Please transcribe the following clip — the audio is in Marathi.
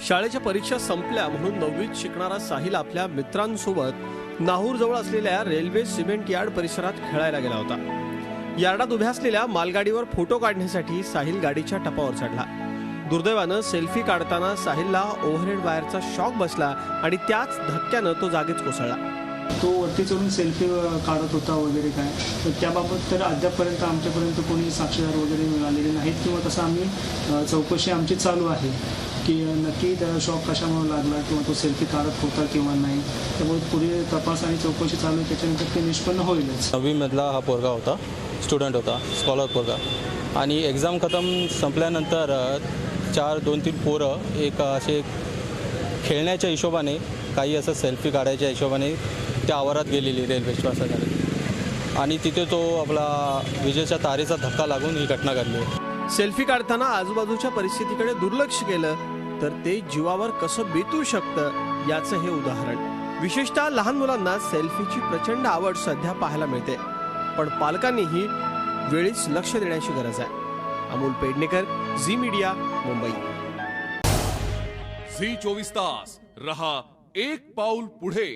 शाळेच्या परीक्षा संपल्या म्हणून 9वीत शिकणारा साहिल आपल्या मित्रांसोबत नाहूरजवळ असलेल्या रेल्वे सिमेंट यार्ड परिसरात खेळायला गेला होता। यार्डात उभ्या असलेल्या मालगाडीवर फोटो काढण्यासाठी साहिल गाडीच्या टपावर चढला। दुर्दैवानं सेल्फी काढताना साहिलला ओव्हरहेड वायरचा शॉक बसला आणि त्याच धक्क्यानं तो जागीच कोसळला। तो वरती चढून सेल्फी काढत होता वगैरे काय, तर त्याबाबत तर अद्यापपर्यंत आमच्यापर्यंत कोणी साक्षीदार वगैरे मिळालेले नाहीत किंवा तसं आम्ही चौकशी आमची चालू आहे की नक्की त्या शॉक कशामुळे लागला किंवा तो सेल्फी काढत होता किंवा नाही। त्यामुळे पुढे तपास आणि चौकशी चालू आहे, त्याच्यानंतर ते निष्पन्न होईलच। 9वीमधला हा पोरगा होता, स्टुडंट होता, स्कॉलर पोरगा। आणि एक्झाम खतम संपल्यानंतर 2-3 पोरं एक असे खेळण्याच्या हिशोबाने काही असं सेल्फी काढायच्या हिशोबाने त्या आवारात गेलेली रेल्वे स्टेशनवर आणि तिथे तो आपला विजेच्या तारेचा धक्का लागून ही घटना घडली। सेल्फी काढताना आजूबाजूच्या परिस्थितीकडे दुर्लक्ष केलं तर ते जीवावर कसं बेतू शकतं याचं हे उदाहरण। विशेषतः लहान मुलांना सेल्फीची प्रचंड आवड सध्या पाहायला मिळते, पण पालकांनीही वेळीच लक्ष देण्याची गरज आहे। अमोल पेडणेकर, झी मीडिया, मुंबई। झी 24 तास रहा एक पाऊल पुढे।